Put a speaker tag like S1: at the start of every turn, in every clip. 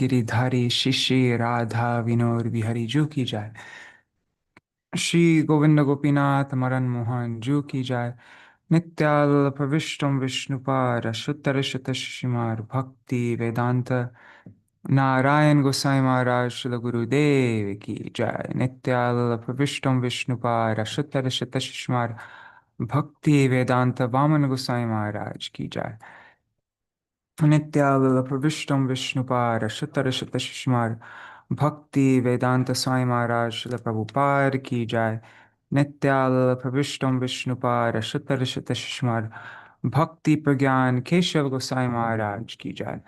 S1: गिरिधारी शिष्य राधा विनोद बिहारी जू की जाए। श्री गोविंद गोपीनाथ मदन मोहन जू की जाए। नित्याल प्रविष्टम विष्णुपाद शुतर शत शिमार भक्ति वेदांत नारायण गोसाई महाराज श्रील गुरुदेव की जय। नित्याल प्रविष्टम विष्णुपाद शुतर शत शिमार भक्ति वेदांत वामन गोसाई महाराज की जय। नित्याल प्रविष्टम विष्णुपाद शुतर शत शिमार भक्ति वेदांत स्वामी महाराज श्रील प्रभुपाद की जय। नित्याल प्रविष्टम विष्णुपाद शुतर शत शिमार भक्ति प्रज्ञान केशव गोसाई महाराज की जय।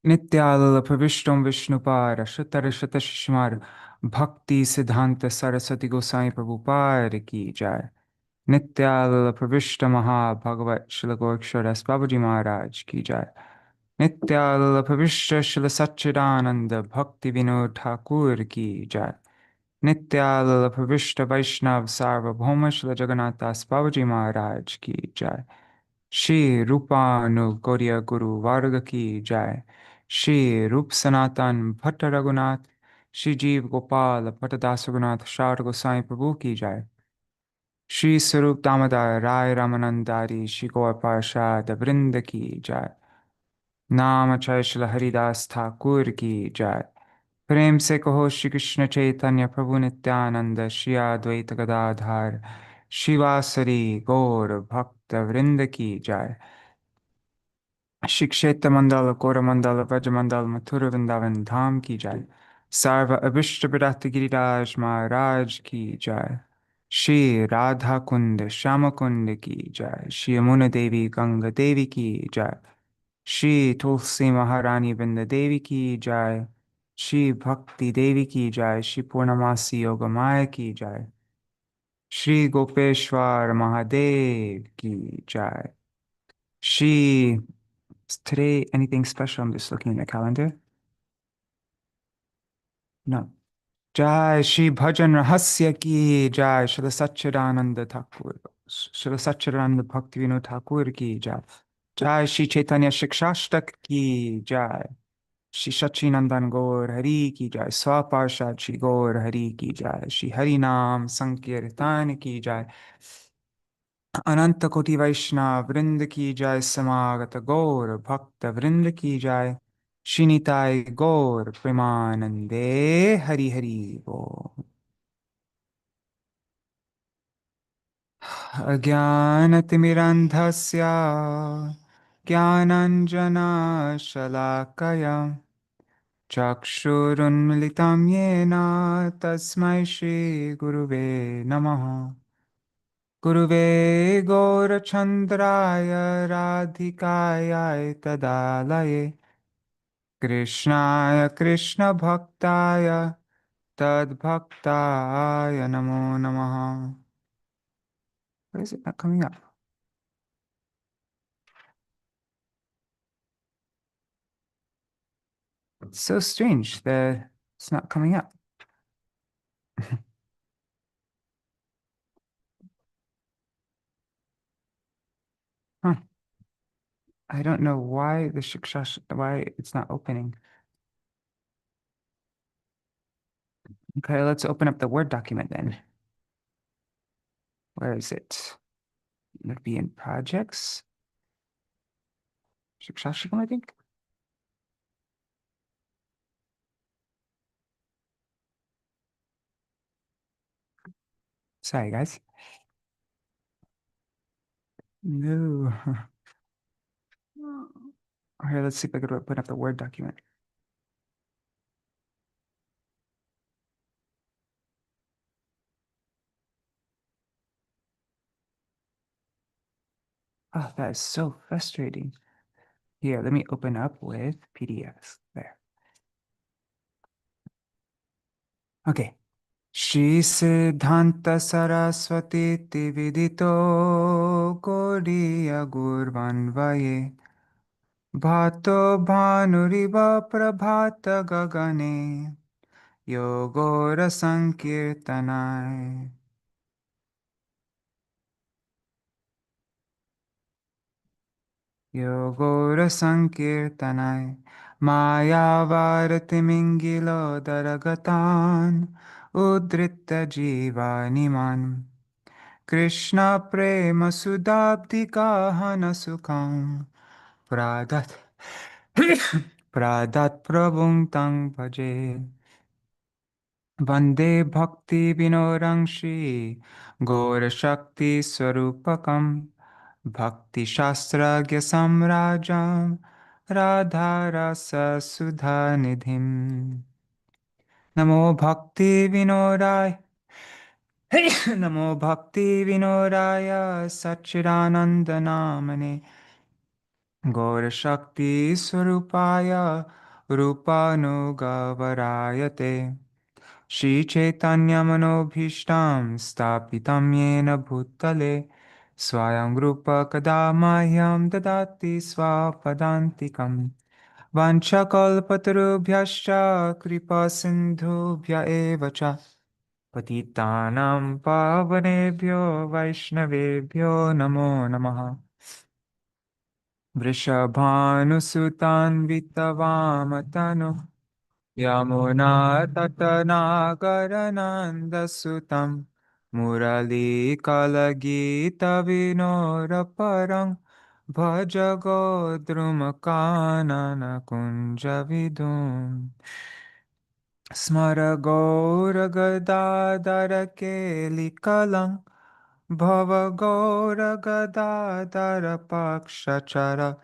S1: नित्याल प्रविष्टम विष्णुपाद शुतर शत शिमार भक्ति सिद्धांत सरस्वती गोसाई प्रभुपाद की जय। नित्याल प्रविष्ट महाभगवत श्रील गोरक्षदास बाबूजी महाराज की जय। नित्याल प्रविष्ट श्रील सच्चिदानंद भक्ति विनोद ठाकुर की जय। नित्याल प्रविष्ट वैष्णव सार्वभौम श्रील जगन्नाथ दास बाबूजी महाराज की जय। श्री रूपानुगौर्य गुरु वर्ग की जय। श्री रूप सनातन भट्ट रघुनाथ श्री जीव गोपाल भट्टदास रघुनाथ शार गोसाई प्रभु की जय। श्री स्वरूप दामोदर राय रामानंदारी श्री गौर पार्षद वृंद की जय। नाम जय श्री हरिदास ठाकुर की जय। प्रेम से कहो श्री कृष्ण चैतन्य प्रभु नित्यानंद श्री अद्वैत गदाधर शिवासरी गौर भक्त वृंद की जय। श्री क्षेत्र मंडल गौरमंडल व्रज मंडल मथुर वृंदावन धाम की जय। सर्व अभिष्ट विरक्त गिरिराज महाराज की जय। श्री राधा कुंड श्याम कुंड की जय। श्री यमुना देवी गंगा देवी की जय। श्री तुलसी महारानी वृंद देवी की जय। श्री भक्ति देवी की जय। श्री पूर्णमासी योग माया की जय। श्री गोपेश्वर महादेव की जय। Shri Today, anything special? I'm just looking at the calendar. No. Jai Shri Bhajana-rahasya ki Jai Shri Satchidananda Thakur. Shri Satchidananda Bhaktivinoda Thakur ki Jai. Jai Shri Chaitanya Śikṣāṣṭaka ki Jai. Shri Sachinandan Gaur Hari ki Jai. Swaparshad Shri Gaur Hari ki Jai. Shri Harinam Sankirtan ki Jai. अनंत कोटि वैष्णव वृंद की जय। समागत गौर भक्त वृंद की जय। श्रीनिताय गौर प्रेमानंदे हरि हरि बोल। अज्ञानतिमिरन्धस्य ज्ञानाञ्जनशलाकया चक्षुरुन्मिलितं येन तस्मै श्रीगुरुवे नमः। गुरुवे गौरचन्द्राय राधिकायै तदालये कृष्णाय कृष्णभक्ताय तद्भक्ताय नमो नमः। Why is it not coming up? It's so strange that it's not coming up. Huh. I don't know why why it's not opening. Okay, let's open up the Word document then. Where is it? It would be in projects. Shikṣāṣṭaka, I think. Sorry, guys. No. Okay, let's see if I could open up the Word document. Oh, that is so frustrating. Here, let me open up with PDFs. There. Okay. Shri Siddhanta Saraswati Tividito Gaudiya Gurvanvaye Bhato Bhanuriva Prabhata Gagane Yogora Sankirtanai. Yogora Sankirtanai Mayavartimingilo daragatan udritta jivaniman Krishna prema sudabdi kahana sukham pradat pradat prabhung tang bhaje Vande bhakti vinorangshi Gaura shakti swarupakam Bhakti shastragya samrajam Radha rasa sudha nidhim Namo bhakti vinodaya Namo bhakti vinodaya Satchidananda namane Gaura shakti swarupaya Rupanugavarayate Shri Chaitanya Manobhishtam Stapitam Yena Bhutale Swayam Rupa Kadamahyam Dadati Swapadantikam Vanchakalpatarubhyascha Kripa Sindhubhya Evacha Patitanam Pavanebhyo Vaishnavebhyo Namo Namaha Vrishabhanusutan Vitavamatanu Yamunattanagaranandasutam Muralikalagita-vinodaparang Bhajagodrumakananakunjavidum Smaragoragadadarakelikalang Bhavagoragadadarapakshacara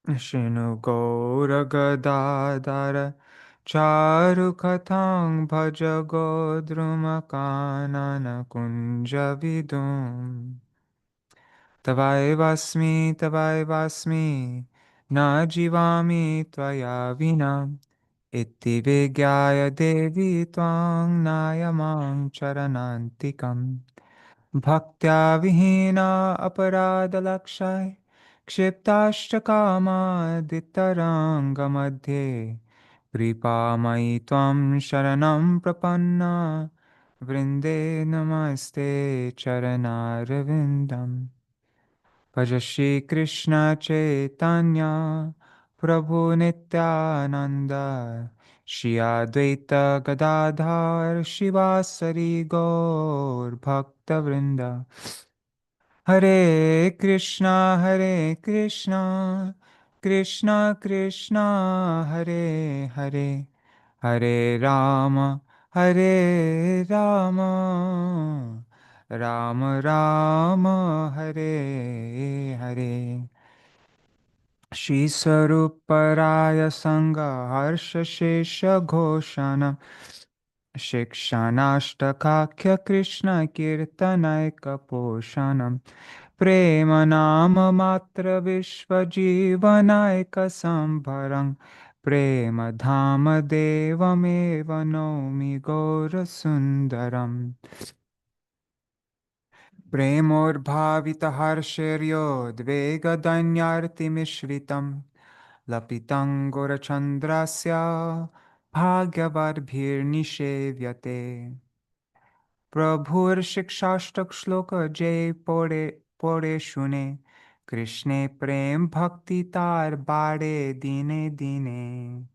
S1: Shinu Gaura Gadadara Charukathang Bhaja Godrumakanana Kunja Vidum Tavai Vasmi Na Jivami Tvaya Vina Iti Vigyaya Devi Twang Nayamang Charanantikam Bhaktya Vihina Aparada Lakshai Kshiptashtakama Madhye Kripamai Tvam Sharanam Prapanna Vrinde Namaste Charanarvindam Bhaja Shri Krishna Chaitanya Prabhu Nityananda Shri Advaita Gadadhar Shivasari Gaur Bhakta Vrinda Hare Krishna Krishna Krishna Hare Hare Hare Rama Hare Rama Rama Rama Hare Hare Shri Saruparaya Sangha Harsha Shesha Ghoshana Shikshanashtakakya Krishna Kirtanaika Poshanam Prema Nama Matra Vishvajivanaika Sambharang Prema Dhama Devameva Nomi Gaura Sundaram Premorbhavita Harshiryo Dvega Danyarti Mishritam Lapitam Chandrasya Bhagyavarbhir Nishevyate Prabhur Shikṣāṣṭaka Shloka Jai Pore Shune Krishne Prem Bhakti Tar Bade Dine Dine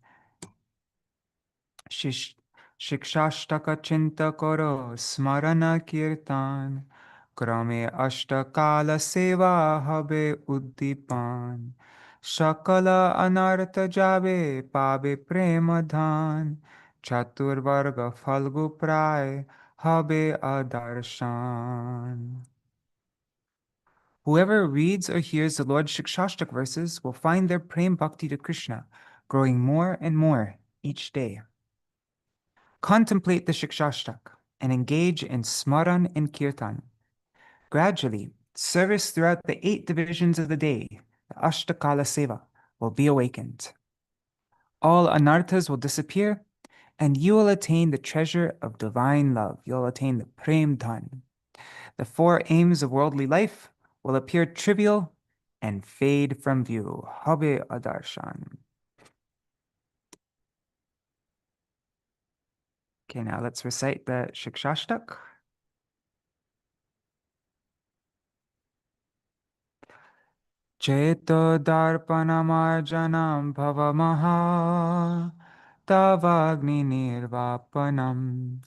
S1: Shish Shikṣāṣṭaka Chinta Karo Smarana Kirtan Krame Ashtakala Seva Habe Uddipan Shakala Anartha Jabe Pabe Prema Dhan Chatur Varga Falgu Pray Habe Adarshan. Whoever reads or hears the Lord Shikṣāṣṭaka verses will find their prem bhakti to Krishna growing more and more each day. Contemplate the Shikṣāṣṭaka and engage in smaran and kirtan. Gradually, service throughout the 8 divisions of the day, the Ashtakala Seva, will be awakened. All anarthas will disappear, and you will attain the treasure of divine love. You'll attain the prem dhan. The 4 aims of worldly life will appear trivial and fade from view. Habe adarshan. Okay, now let's recite the Shikṣāṣṭaka. Cheto darpanamarjanam bhavamaha tavagni nirvapanam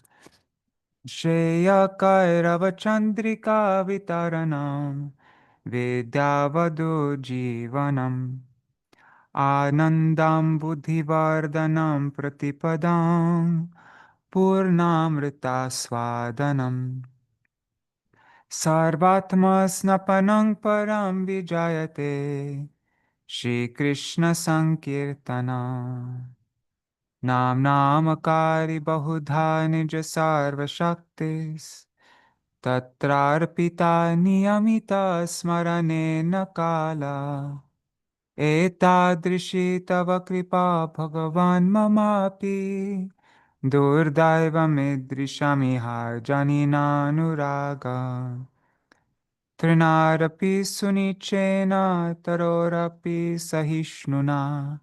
S1: Shreya kairava chandrika vitaranam vidyavadu jivanam Anandam buddhivardhanam pratipadam purnamrita swadanam Sarvatma snapanam param vijayate Shri Krishna Sankirtana Nam Namakari Bahudha Nija Sarva Shaktis Tatrarpita Niyamita Smarane Nakala Etadrishi Tava Kripa Bhagavan Mamapi Durdaiva Midrishamiha Janina Nuraga Trinarapi Sunichena Tarorapi Sahishnuna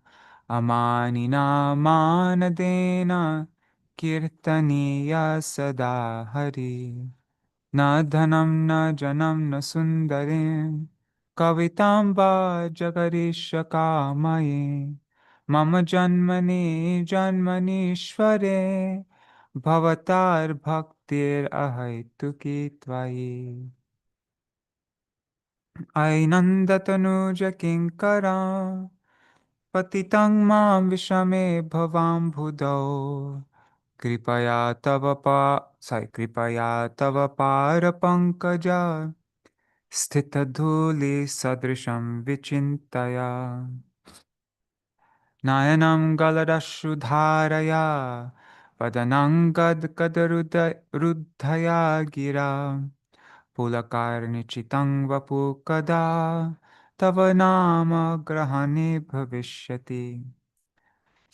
S1: Amanina Manadena Kirtaniya Sada Hari Na Dhanam Na Janam Na Sundarim Kavitamba Jagarisha Kamaye Mama Janmani Janmanishware Bhavatar Bhaktir Ahaitu Tvaye Ainandatanuja Kinkara Patitang Mam Vishame Bhavam Bhudau Kripaya Tava Para Pankaja Sthita Dhuli Sadrisham Vichintaya Nayanam Galadashu Dharaya Padanangad Ruddhaya Gira Pulakarnichitang vapu kada tava nama grahane bhavishyati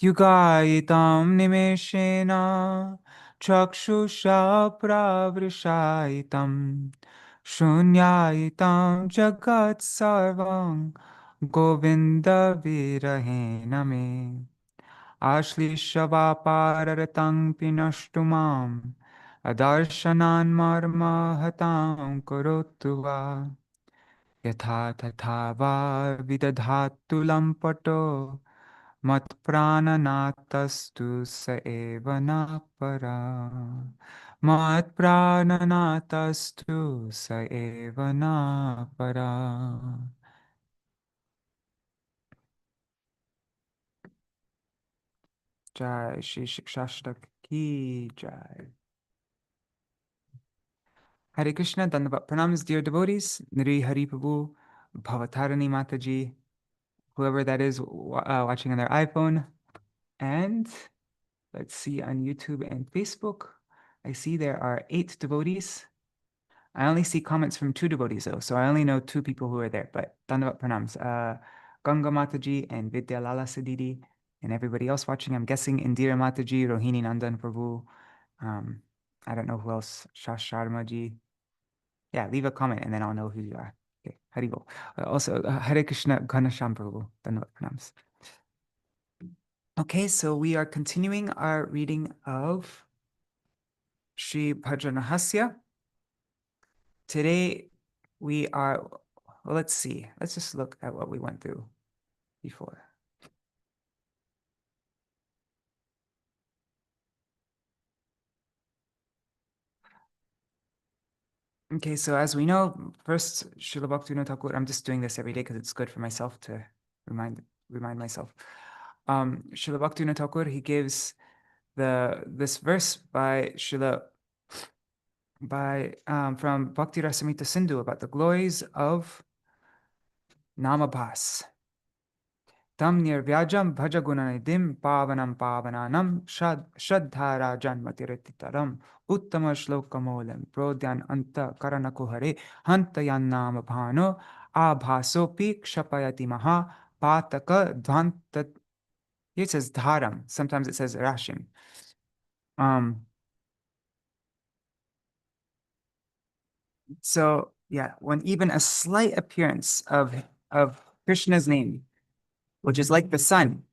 S1: Yugayitam nimeshena chakshusha pravrishaitam Shunyayitam jagat sarvam Govinda virahena me Ashlishavapararatang pinashtumam Adarshanan marmahatam kurutuva Yatha tatha va vidadhatu lampato Mat prananatastu sa eva na para Mat prananatastu sa eva na para Jai Śrī Śikṣāṣṭaka ki Jai. Hare Krishna, Dandavat Pranams, dear devotees, Nri Hari Prabhu, Bhavatarani Mataji, whoever that is watching on their iPhone, and let's see on YouTube and Facebook. I see there are 8 devotees. I only see comments from 2 devotees though, so I only know 2 people who are there, but Dandavat Pranams. Ganga Mataji and Vidya Lala Sadidi, and everybody else watching. I'm guessing Indira Mataji, Rohini Nandan Prabhu. I don't know who else. Shash Sharma ji. Yeah, leave a comment and then I'll know who you are. Okay, Haribol. Also, Hare Krishna Ghanasham Prabhu. Dandavat Pranams. Okay, so we are continuing our reading of Sri Bhajana-rahasya. Today we are, well, let's see. Let's just look at what we went through before. Okay, so as we know, first Srila Bhaktivinoda Thakur, I'm just doing this every day because it's good for myself to remind myself. Srila Bhaktivinoda Thakur, he gives this verse by from Bhakti Rasamrita Sindhu about the glories of Namabhas. Tam nirvyajam bhajagunanidim pavanam pavananam shraddhara janmatirtitaram uttama shlokamolam prodyan anta karanakuhare hantayan nama bhano abhasopi kshapayati maha pataka dvanta. Here it says dharam. Sometimes it says rashim. So yeah, when even a slight appearance of Krishna's name, which is like the sun,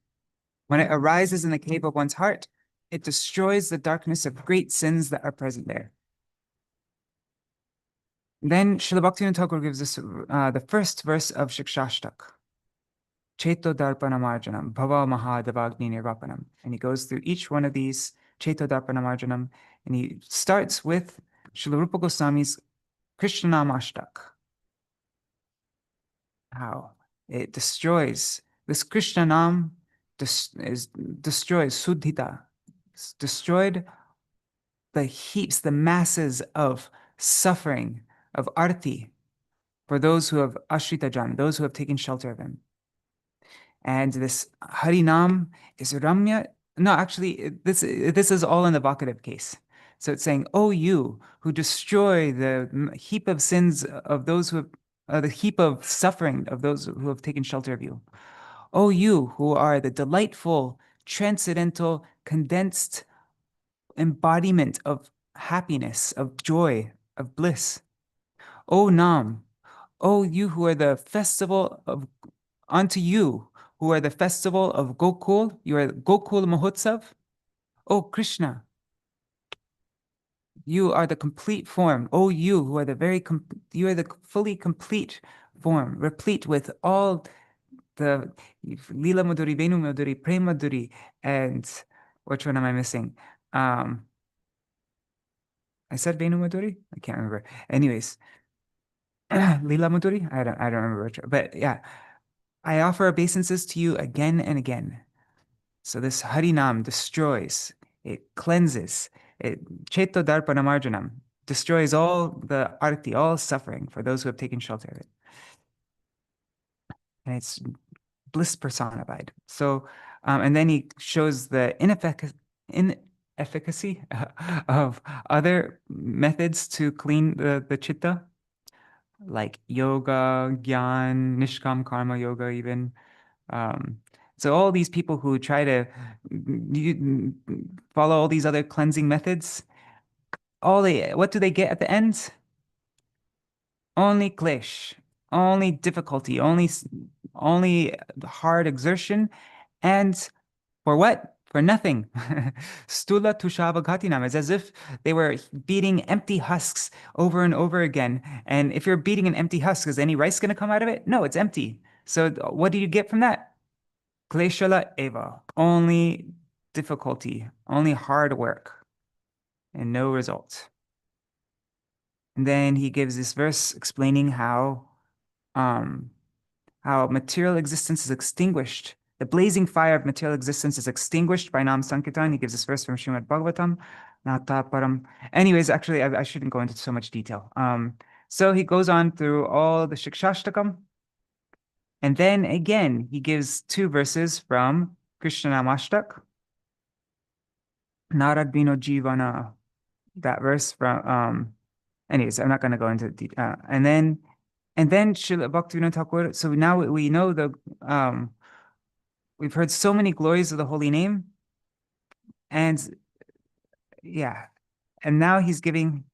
S1: when it arises in the cave of one's heart, it destroys the darkness of great sins that are present there. Then Srila Bhaktivinoda Thakur gives us the first verse of Śikṣāṣṭaka. Cheto darpanamarjanam, bhava mahadavagni nirvapanam. And he goes through each one of these Cheto darpanamarjanam, and he starts with Srila Rupa Goswami's Krishna Namashtaka. How it destroys this Krishna Nam destroys Suddhita, destroyed the heaps, the masses of suffering, of arti, for those who have ashritajan, those who have taken shelter of him. And this Harinam is Ramya. No, actually, this is all in the vocative case. So it's saying, "Oh, you who destroy the heap of sins of those who have, the heap of suffering of those who have taken shelter of you. Oh, you who are the delightful, transcendental, condensed embodiment of happiness, of joy, of bliss. Oh, Nam. Oh, you who are the festival of, unto you who are the festival of Gokul, you are Gokul Mahotsav. Oh, Krishna, you are the complete form. Oh, you who are you are the fully complete form, replete with all the Lila Madhuri, Venu Madhuri, Prem Madhuri, and which one am I missing? I said Venu Madhuri? I can't remember. Anyways, Lila Madhuri? I don't remember which, but yeah. I offer obeisances to you again and again. So this Harinam destroys, it cleanses, it Cheto Darpanamarjanam destroys all the arti, all suffering for those who have taken shelter of it. And it's bliss personified. So, and then he shows the inefficacy of other methods to clean the chitta, like yoga, gyan, nishkam karma yoga, even. So all these people who try to follow all these other cleansing methods, what do they get at the end? Only klesh, only difficulty, only hard exertion, and for what? For nothing. Stula tushavagatinam. It's as if they were beating empty husks over and over again. And if you're beating an empty husk, is any rice going to come out of it? No, it's empty. So what do you get from that? Kleshala eva. Only difficulty, only hard work, and no result. And then he gives this verse explaining how material existence is extinguished. The blazing fire of material existence is extinguished by Nam Sankirtan. He gives this verse from Srimad Bhagavatam. Nata param. Anyways, actually, I shouldn't go into so much detail. So he goes on through all the Śikṣāṣṭakam. And then again, he gives two verses from Krishna Namashtaka. Narad Bino Jivana. That verse from anyways, I'm not going to go into detail. And then Srila Bhaktivinoda Thakur. So now we know we've heard so many glories of the holy name, and yeah, and now he's giving.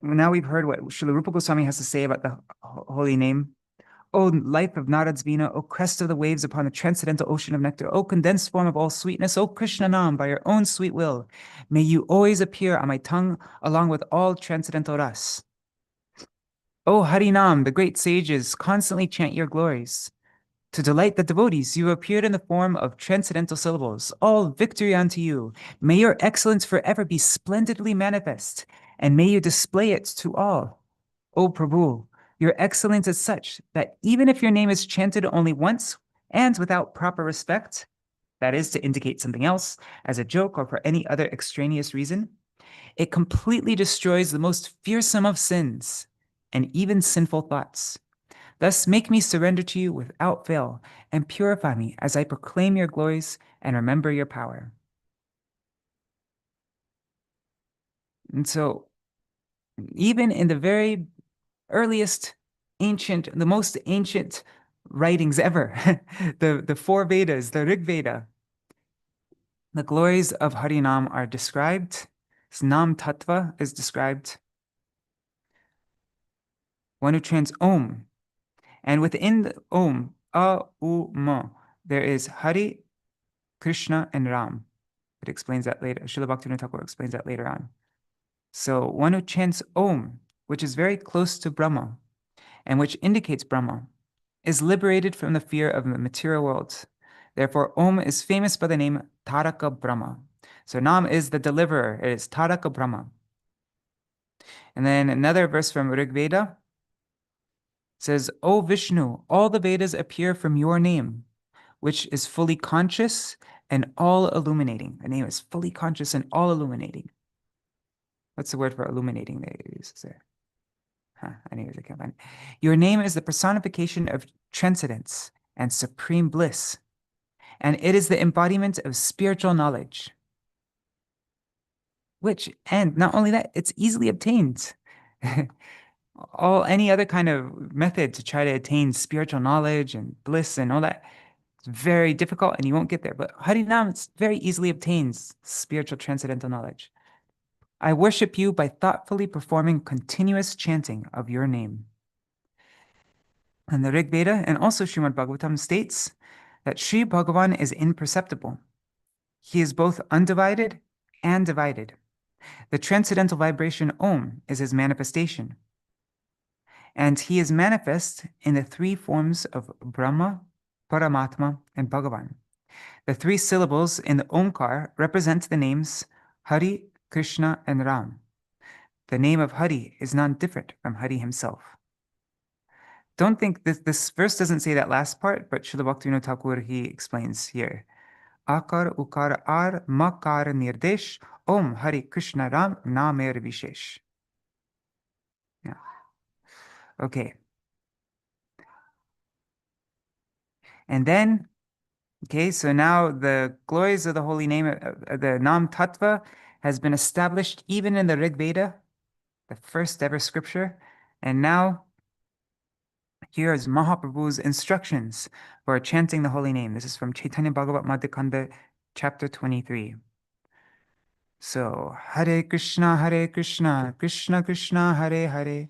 S1: Now we've heard what Srila Rupa Goswami has to say about the holy name. O life of Narad's Vina, O crest of the waves upon the transcendental ocean of nectar, O condensed form of all sweetness, O Krishna Nam, by your own sweet will, may you always appear on my tongue along with all transcendental ras. O Harinam, the great sages constantly chant your glories. To delight the devotees, you appeared in the form of transcendental syllables. All victory unto you. May your excellence forever be splendidly manifest, and may you display it to all. O Prabhu, your excellence is such that even if your name is chanted only once and without proper respect, that is to indicate something else, as a joke or for any other extraneous reason, it completely destroys the most fearsome of sins and even sinful thoughts. Thus make me surrender to you without fail and purify me as I proclaim your glories and remember your power. And so, even in the very earliest the most ancient writings ever, the four Vedas, the Rig Veda, the glories of Harinam are described. Nam Tattva is described. One who chants Om. And within the Om, A, U, Ma, there is Hare, Krishna, and Ram. It explains that later. Srila Bhaktivinoda Thakur explains that later on. So one who chants Om which is very close to Brahma, and which indicates Brahma, is liberated from the fear of the material world. Therefore, Om is famous by the name Taraka Brahma. So Nam is the deliverer. It is Taraka Brahma. And then another verse from Rig Veda says, O Vishnu, all the Vedas appear from your name, which is fully conscious and all illuminating. The name is fully conscious and all illuminating. What's the word for illuminating they use there? Anyways, I can't find it. Your name is the personification of transcendence and supreme bliss, and it is the embodiment of spiritual knowledge. And not only that, it's easily obtained. Any other kind of method to try to attain spiritual knowledge and bliss and all that, it's very difficult and you won't get there. But Harinam, it's very easily obtains spiritual transcendental knowledge. I worship you by thoughtfully performing continuous chanting of your name. And the Rig Veda and also Srimad Bhagavatam states that Sri Bhagavan is imperceptible. He is both undivided and divided. The transcendental vibration Om is his manifestation. And he is manifest in the three forms of Brahma, Paramatma, and Bhagavan. The three syllables in the Omkar represent the names Hare, Krishna, and Ram. The name of Hari is not different from Hari himself. Don't think this verse doesn't say that last part, but Srila Bhaktivinoda Thakur, he explains here. Akar, Ukar, Ar, Makar, Nirdesh, Om, Hare, Krishna, Ram, Namer, Vishesh. Yeah. Okay. And then, okay, so now the glories of the holy name, the Nam Tattva, has been established even in the Rig Veda, the first ever scripture. And now, here is Mahaprabhu's instructions for chanting the holy name. This is from Chaitanya Bhagavat Madhya chapter 23. So, Hare Krishna, Krishna Krishna, Hare Hare,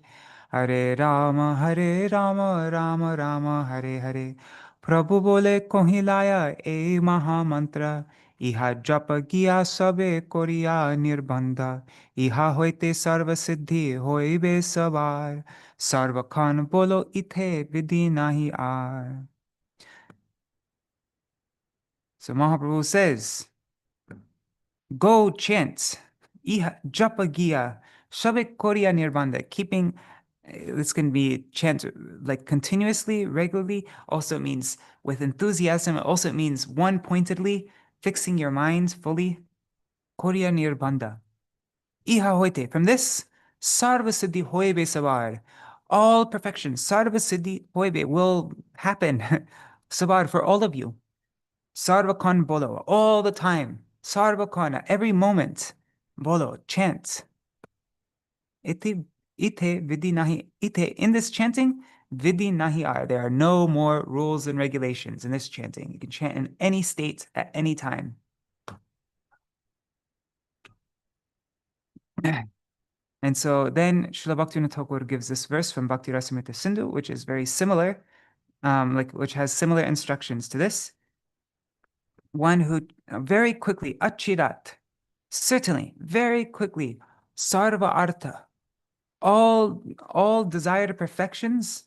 S1: Hare Rama, Rama Rama, Hare Hare. Prabhu bole kohilaya e Mahā-mantra, iha japa giya sabe koriya nirbandha, iha hoite sarva siddhi hoibe sabar, sarva khan bolo ithe vidhi nahi ar. So Mahaprabhu says, go chant, iha japa giya sabe koriya nirbandha, keeping this can be chant like continuously, regularly. Also means with enthusiasm. Also means one-pointedly, fixing your mind fully. Koriya nirbandha. Iha hoite. From this, sarva siddhi hoibe sabar. All perfection, sarva siddhi hoibe, will happen. Sabar for all of you. Sarva khan bolo, all the time. Sarva khan, every moment. Bolo, chant. Ite vidhi nahi, ite, in this chanting, vidhi nahi ar. There are no more rules and regulations in this chanting. You can chant in any state at any time. And so then Srila Bhaktivinoda Thakur gives this verse from Bhakti Rasamrita Sindhu, which is very similar, which has similar instructions to this. One who very quickly, achirat, certainly, very quickly, sarva artha, all desired perfections,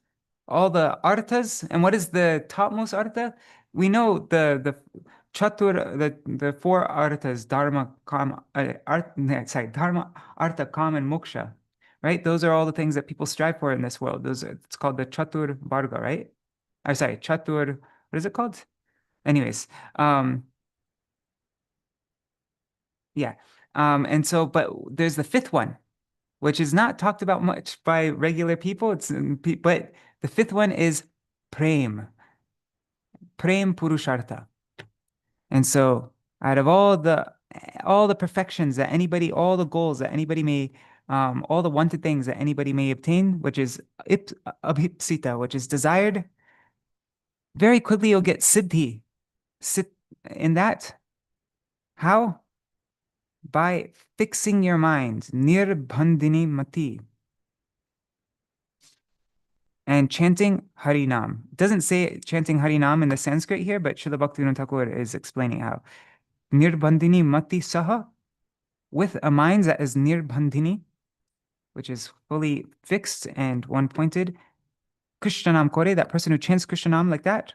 S1: all the arthas. And what is the topmost artha? We know the four arthas, dharma, kama, dharma, artha, kama, and moksha, right? Those are all the things that people strive for in this world. It's called the chatur varga, right? Chatur, what is it called? Anyways, yeah. And so, but there's the fifth one, which is not talked about much by regular people. But the fifth one is prem purushartha. And so, out of all the perfections that anybody, all the goals that anybody may, all the wanted things that anybody may obtain, which is abhipsita, which is desired, very quickly you'll get siddhi. In that, how? By fixing your mind, nirbandhini mati, and chanting Harinam. It doesn't say chanting Harinam in the Sanskrit here, but Srila Bhaktivinoda Thakur is explaining how. Nirbandhini mati saha, with a mind that is nirbandhini, which is fully fixed and one-pointed, Krishnanam Kore, that person who chants Krishnanam like that,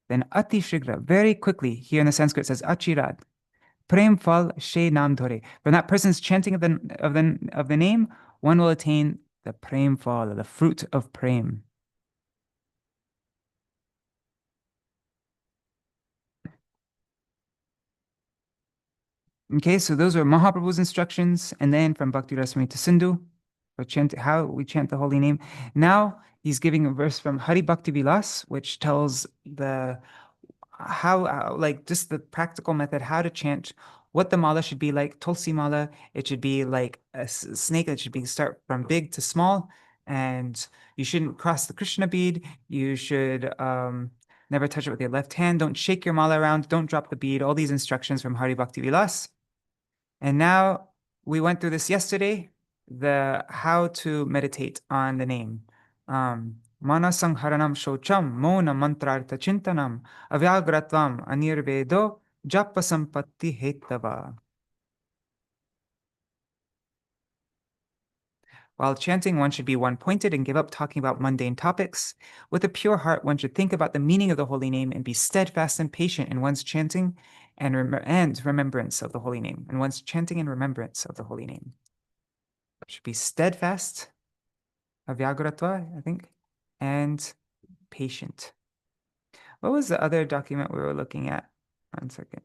S1: then Ati Shigra, very quickly, here in the Sanskrit it says Achirad, Prem Fal She Nam Dhore. From that person's chanting of the name, one will attain the Prem Fal, the fruit of Prem. Okay, so those are Mahaprabhu's instructions, and then from Bhakti Rasamrita Sindhu, how we chant the holy name. Now he's giving a verse from Hari Bhakti Vilas, which tells like just the practical method, how to chant, what the mala should be like. Tulsi mala, it should be like a snake. It should be start from big to small, and you shouldn't cross the Krishna bead. You should never touch it with your left hand. Don't shake your mala around. Don't drop the bead. All these instructions from Hari Bhakti Vilas. And now we went through this yesterday, the how to meditate on the name. Saṁharaṇaṁ śaucaṁ maunam mantrārtha-cintanam avyagratvam anirvedo japa-sampatti-hetavaḥ. While chanting, one should be one-pointed and give up talking about mundane topics. With a pure heart, one should think about the meaning of the holy name and be steadfast and patient in one's chanting and remembrance of the holy name. And one's chanting and remembrance of the holy name. It should be steadfast, avyagratvam, I think, and patient. What was the other document we were looking at? 1 second.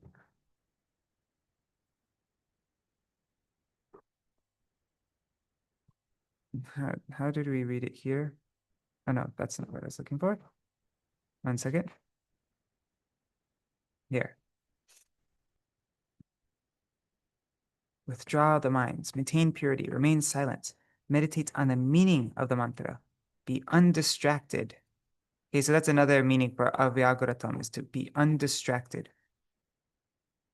S1: How did we read it here? Oh no, that's not what I was looking for. 1 second. Here. Withdraw the minds, maintain purity, remain silent, meditate on the meaning of the mantra, be undistracted. Okay, so that's another meaning for avyagratvam, is to be undistracted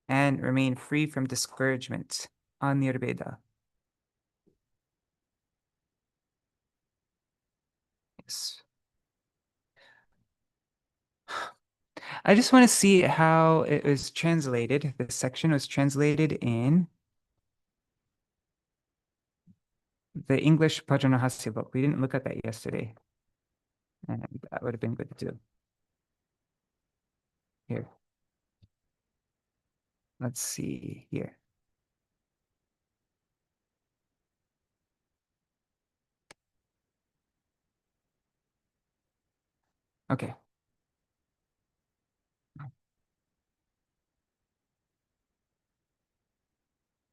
S1: and remain free from discouragement. Anirvedo. Yes. I just want to see how it was translated. This section was translated in the English Bhajana-rahasya book. We didn't look at that yesterday, and that would have been good to do. Here. Let's see here. Okay.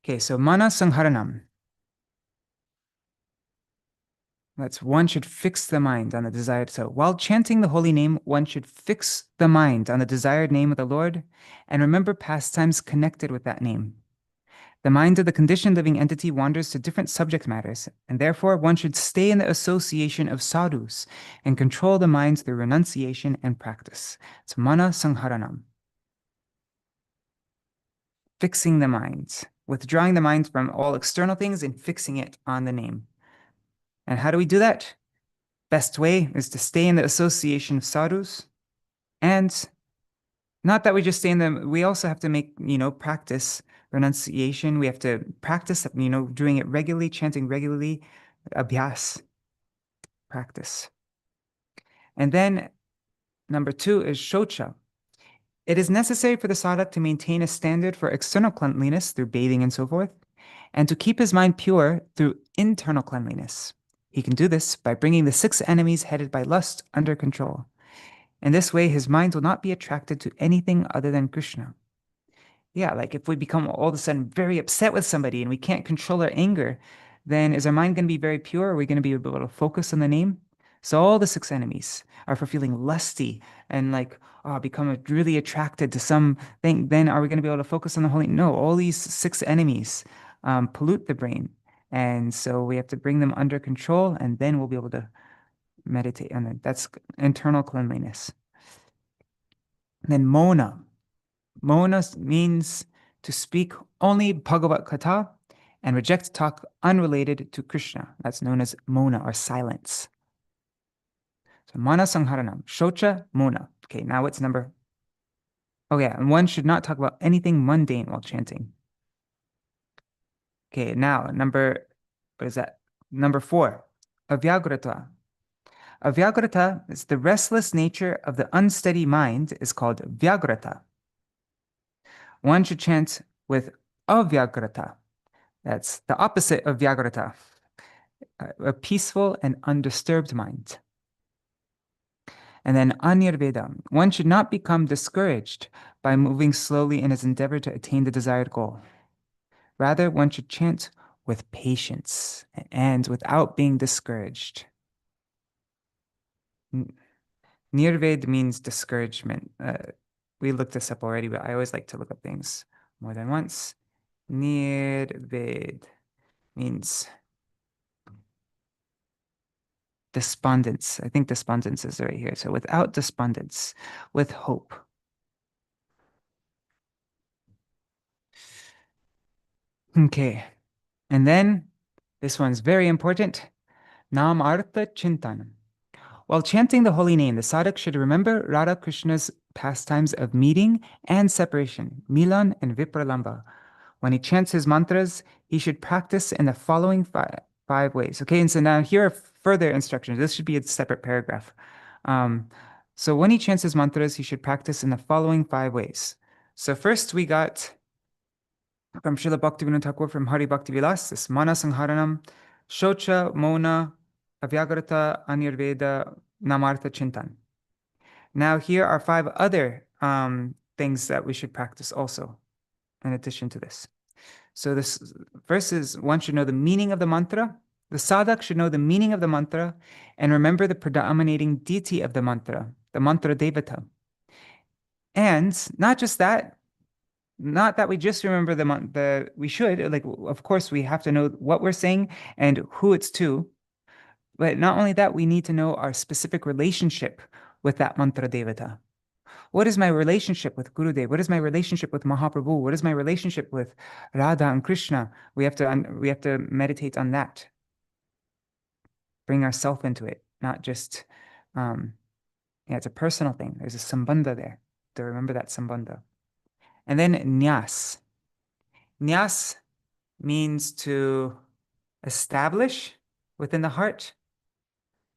S1: Okay, so saṁharaṇaṁ. That's one should fix the mind on the desired. So while chanting the holy name, one should fix the mind on the desired name of the Lord and remember pastimes connected with that name. The mind of the conditioned living entity wanders to different subject matters, and therefore one should stay in the association of sadhus and control the mind through renunciation and practice. It's saṁharaṇaṁ. Fixing the mind, withdrawing the mind from all external things and fixing it on the name. And how do we do that? Best way is to stay in the association of sadhus, and not that we just stay in them, we also have to make, practice renunciation. We have to practice, doing it regularly, chanting regularly, abhyas, practice. And then number 2 is śaucaṁ. It is necessary for the sadhak to maintain a standard for external cleanliness through bathing and so forth, and to keep his mind pure through internal cleanliness. He can do this by bringing the 6 enemies headed by lust under control. In this way, his mind will not be attracted to anything other than Krishna. Yeah, like if we become all of a sudden very upset with somebody and we can't control our anger, then is our mind going to be very pure? Are we going to be able to focus on the name? So all the 6 enemies are for feeling lusty and become really attracted to something. Then are we going to be able to focus on the holy? No, all these 6 enemies pollute the brain. And so we have to bring them under control, and then we'll be able to meditate on it. That's internal cleanliness. And then maunam. Mauna means to speak only Bhagavat Katha and reject talk unrelated to Krishna. That's known as mauna, or silence. So saṁharaṇaṁ, śauca, mauna. Okay, now what's number? Oh yeah, and one should not talk about anything mundane while chanting. Okay, now what is that? Number 4, avyagratvam. Avyagrata is the restless nature of the unsteady mind is called vyagrata. One should chant with avyagrata. That's the opposite of vyagrata, a peaceful and undisturbed mind. And then anirvedo. One should not become discouraged by moving slowly in his endeavor to attain the desired goal. Rather, one should chant with patience and without being discouraged. Nirved means discouragement. We looked this up already, but I always like to look up things more than once. Nirved means despondence. I think despondence is right here. So without despondence, with hope. Okay. And then this one's very important. Mantrārtha-cintanam. While chanting the holy name, the sadhak should remember Radha Krishna's pastimes of meeting and separation, milan and vipralamba. When he chants his mantras, he should practice in the following five ways. Okay, and so now here are further instructions. This should be a separate paragraph. So when he chants his mantras, he should practice in the following 5 ways. So first we got from Srila Bhaktivinoda Thakur from Hari Bhakti Vilas, this mana saṁharaṇaṁ, śauca, maunam, avyagrata, anirvedo, namartha-cintanam. Now here are 5 other things that we should practice also, in addition to this. So this first is one should know the meaning of the mantra. The sadhak should know the meaning of the mantra and remember the predominating deity of the mantra, the mantra devata. And not just that, not that we just remember we should, like, of course, we have to know what we're saying and who it's to. But not only that, we need to know our specific relationship with that mantra devata. What is my relationship with Gurudev? What is my relationship with Mahaprabhu? What is my relationship with Radha and Krishna? We have to meditate on that. Bring ourselves into it, not just, it's a personal thing. There's a sambandha there. To remember that sambandha. And then nyas. Nyas means to establish within the heart.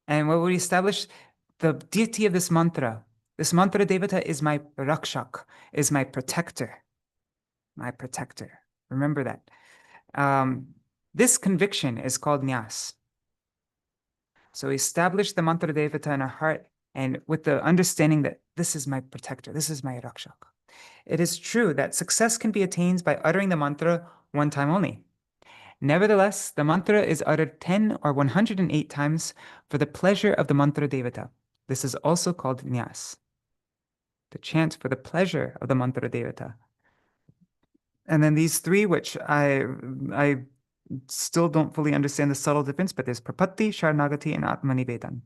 S1: And what we establish? The deity of this mantra. This mantra devata is my rakshak, is my protector. My protector. Remember that. This conviction is called nyas. So we establish the mantra devata in our heart and with the understanding that this is my protector, this is my rakshak. It is true that success can be attained by uttering the mantra one time only. Nevertheless, the mantra is uttered 10 or 108 times for the pleasure of the mantra devata. This is also called nyas. To chant for the pleasure of the mantra devata. And then these 3, which I still don't fully understand the subtle difference, but there's prapatti, sharanagati, and atmanivedan.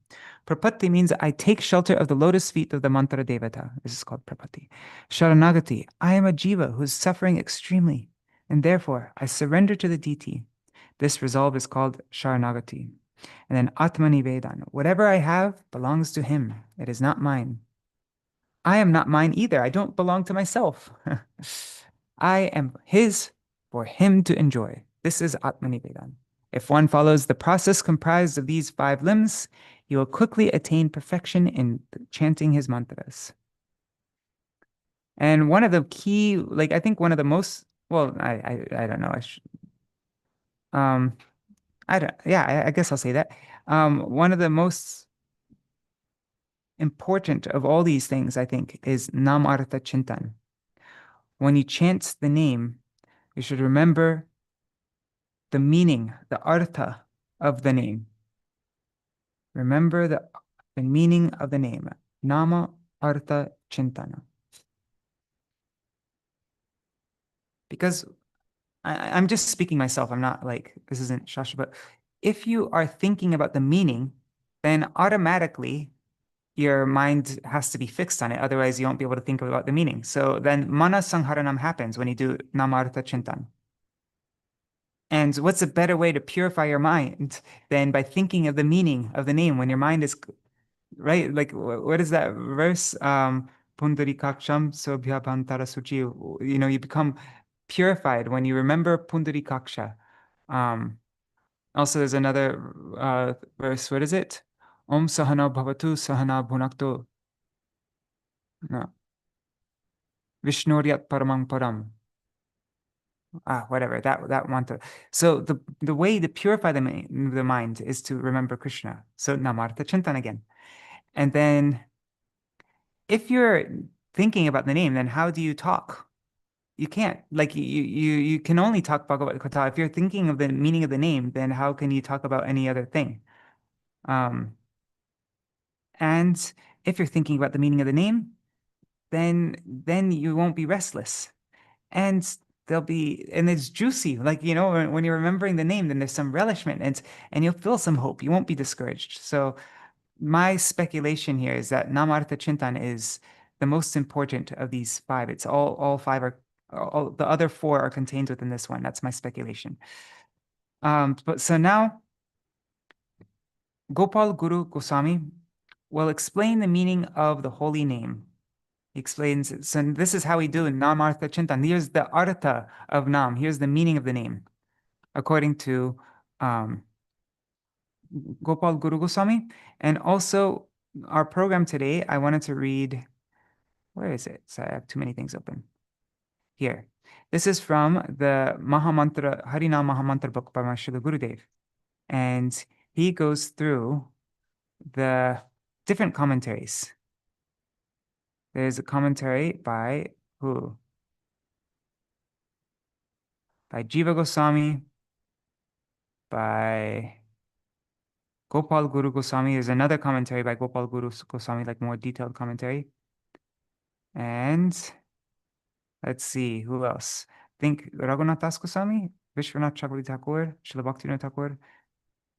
S1: Prapatti means I take shelter of the lotus feet of the mantra devata. This is called prapatti. Sharanagati, I am a jiva who is suffering extremely, and therefore I surrender to the deity. This resolve is called sharanagati. And then atmanivedan, whatever I have belongs to him. It is not mine. I am not mine either. I don't belong to myself. I am his for him to enjoy. This is atmanivedan. If one follows the process comprised of these 5 limbs, he will quickly attain perfection in chanting his mantras. And one of the key, like, I think one of the most, well, I don't know. I guess I'll say that. One of the most important of all these things, I think, is namartha-cintanam. When you chant the name, you should remember the meaning, the artha of the name. Remember the meaning of the name. Nama-artha-cintanam. Because I'm just speaking myself. I'm not like, this isn't Shastra, but if you are thinking about the meaning, then automatically your mind has to be fixed on it. Otherwise, you won't be able to think about the meaning. So then mana saṁharaṇaṁ happens when you do nama-artha-cintanam. And what's a better way to purify your mind than by thinking of the meaning of the name when your mind is, right? Like, what is that verse? Pundarikaksham sobhyabhantara suchi. You become purified when you remember Pundarikaksha. Also, there's another verse. What is it? Om Sahana Bhavatu Sahana Bhunaktu. No. Vishnuryat Paramang Param. Whatever, that mantra. So the way to purify the mind is to remember Krishna. So namartha-cintanam again. And then if you're thinking about the name, then how do you talk? You can't. Like you can only talk Bhagavad Gita. If you're thinking of the meaning of the name, then how can you talk about any other thing? And if you're thinking about the meaning of the name, then you won't be restless. And it's juicy. Like, when you're remembering the name, then there's some relishment and you'll feel some hope. You won't be discouraged. So my speculation here is that namartha-cintanam is the most important of these five. It's all five are all the other four are contained within this one. That's my speculation. But so now Gopal Guru Goswami will explain the meaning of the holy name. He explains it. So this is how we do namartha-cintanam. Here's the artha of nam. Here's the meaning of the name, according to Gopal Guru Goswami. And also our program today, I wanted to read, where is it? So I have too many things open. Here. This is from the Maha-mantra, Harinam Maha-mantra book by my Srila Gurudev. And he goes through the different commentaries. There's a commentary by who? By Jiva Goswami, by Gopal Guru Goswami. There's another commentary by Gopal Guru Goswami, like more detailed commentary. And let's see, who else? Think Raghunath Das Goswami, Vishwanath Chakravarti Thakur, Srila Bhaktivinoda Thakur,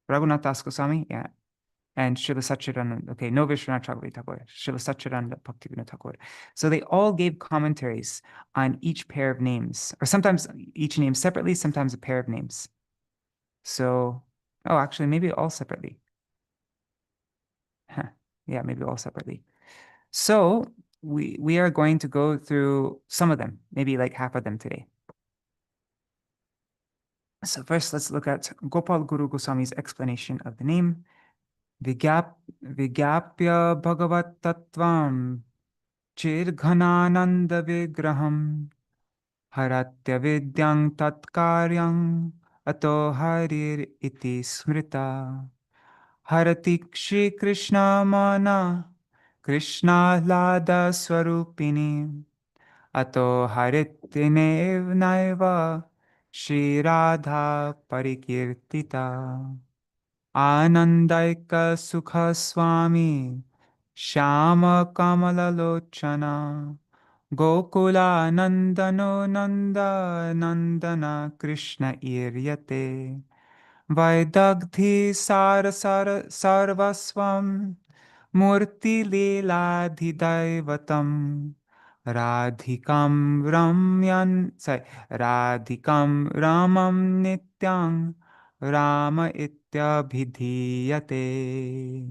S1: Raghunath Das Goswami, yeah. And Srila Satchidananda, okay, no Vishwanath Chakravarti Thakur, Srila Satchidananda Bhaktivinoda Thakur. So they all gave commentaries on each pair of names, or sometimes each name separately, sometimes a pair of names. So, actually, maybe all separately. Yeah, maybe all separately. So we are going to go through some of them, maybe like half of them today. So first, let's look at Gopal Guru Goswami's explanation of the name. Vigyapya Bhagavat Tattvam Chirghanananda Vigraham Haratya Vidyang Tatkaryang Ato Harir Iti Smrita Harati Śrī Śikṣāṣṭaka Mana Krishna Lada Swarupini Ato Harittinev Naiva Shri Radha Parikirtita Anandaika Sukha Swami Shama Kamala Lochana Gokula Nandano Nanda Nandana Krishna Iryate Vaidagdhi Sarvasvam Murti Leeladhidaivatam Radhikam Ramam Nityang Rama Ityabhidhiyate.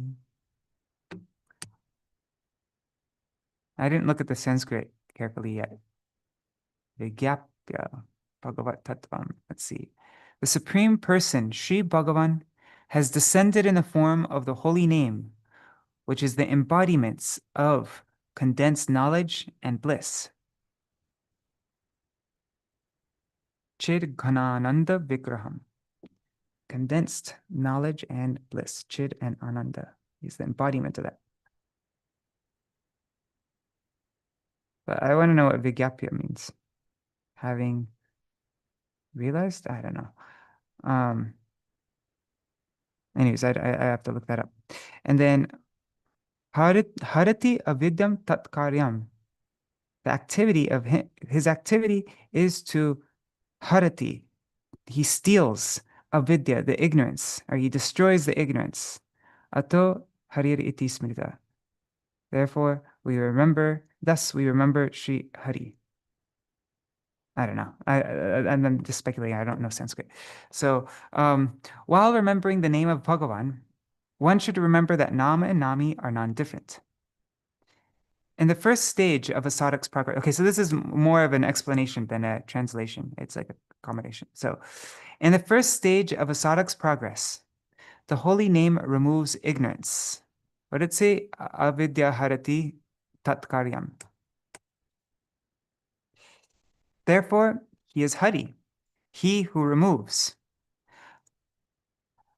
S1: I didn't look at the Sanskrit carefully yet. Vigyapya Bhagavat Tattvam. Let's see. The Supreme Person, Sri Bhagavan, has descended in the form of the holy name, which is the embodiments of condensed knowledge and bliss. Chid Ghanananda Vigraham. Condensed knowledge and bliss. Chid and Ananda. He's the embodiment of that. But I want to know what Vigyapya means. Having realized? I don't know. Anyways, I have to look that up. And then Harati avidyam tatkaryam. The activity of his activity is to harati. He steals avidya, the ignorance, or he destroys the ignorance. Ato harir iti smrita. Therefore, thus we remember Sri Hari. I don't know. I'm just speculating. I don't know Sanskrit. So while remembering the name of Bhagavan, one should remember that Nama and Nami are non-different. In the first stage of a sadhak's progress, okay, so this is more of an explanation than a translation. It's like combination. So, in the first stage of a sadhak's progress, the holy name removes ignorance. What did it say? Avidya harati tat karyam. Therefore, he is Hari, he who removes.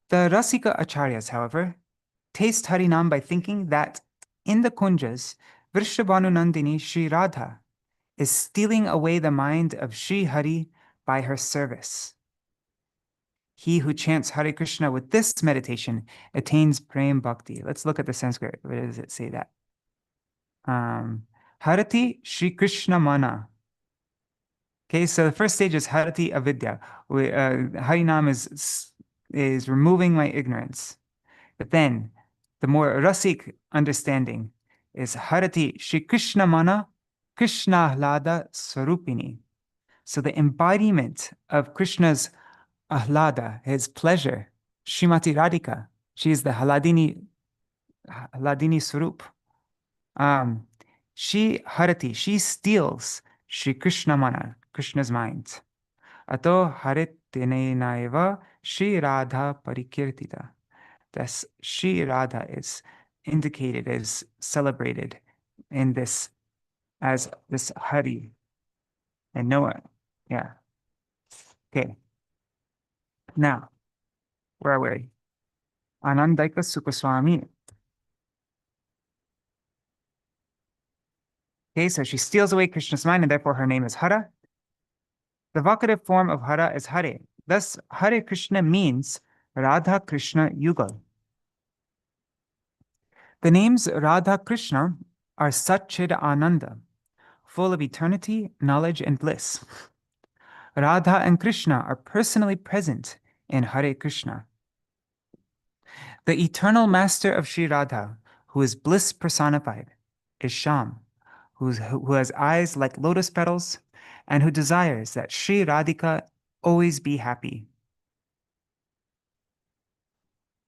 S1: The Rasika Acharyas, however, taste Harinam by thinking that in the Kunjas, Vrishabhanu Nandini Sri Radha is stealing away the mind of Sri Hari by her service. He who chants Hare Krishna with this meditation attains Prem Bhakti. Let's look at the Sanskrit. Where does it say that? Harati Śrī Śikṣāṣṭaka Mana. Okay, so the first stage is Harati Avidya. Harinam is removing my ignorance. But then the more rasik understanding is Harati Śrī Śikṣāṣṭaka Mana Krishna Ahlada Swarupini. So the embodiment of Krishna's Ahlada, his pleasure, Srimati Radhika, she is the Hladini Swarup. She Harati, she steals Śrī Śikṣāṣṭaka Mana, Krishna's mind. Ato Haritene Shri Radha Parikirtita. Thus, Shri Radha is indicated, is celebrated in this as this Hari. And Noah, yeah. Okay. Now, where are we? Anandaika Sukaswami. Okay, so she steals away Krishna's mind, and therefore her name is Hara. The vocative form of Hara is Hare. Thus, Hare Krishna means Radha Krishna Yugal. The names Radha Krishna are Satchid Ananda, full of eternity, knowledge, and bliss. Radha and Krishna are personally present in Hare Krishna. The eternal master of Sri Radha, who is bliss personified, is Shyam, who has eyes like lotus petals, and who desires that Sri Radhika always be happy.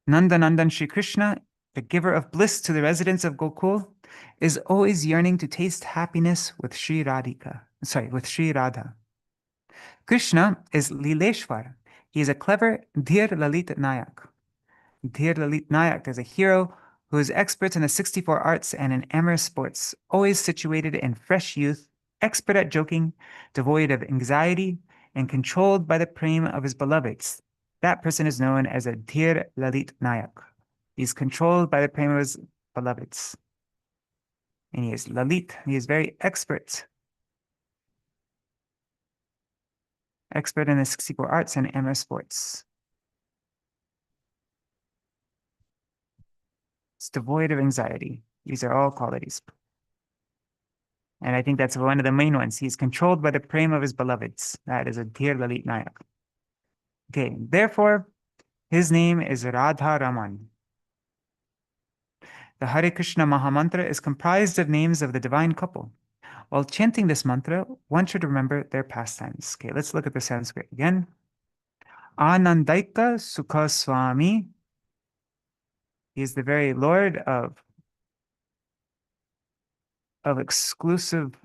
S1: Nandanandan Sri Krishna, the giver of bliss to the residents of Gokul, is always yearning to taste happiness with Sri Radhika. With Sri Radha. Krishna is Lileshwar. He is a clever Dhir Lalit Nayak. Dhir Lalit Nayak is a hero who is expert in the 64 arts and in amorous sports, always situated in fresh youth, expert at joking, devoid of anxiety, and controlled by the prema of his beloveds. That person is known as a Dhir Lalit Nayak. He's controlled by the prema of his beloveds. And he is Lalit. He is very expert. Expert in the 64 arts and amorous sports. It's devoid of anxiety. These are all qualities. And I think that's one of the main ones. He's controlled by the prema of his beloveds. That is a Dhir Lalit Nayak. Okay, therefore, his name is Radha Raman. The Hare Kṛṣṇa Mahā-mantra is comprised of names of the divine couple. While chanting this mantra, one should remember their pastimes. Okay, let's look at the Sanskrit again. Anandaika Sukha Swami. He is the very Lord of exclusive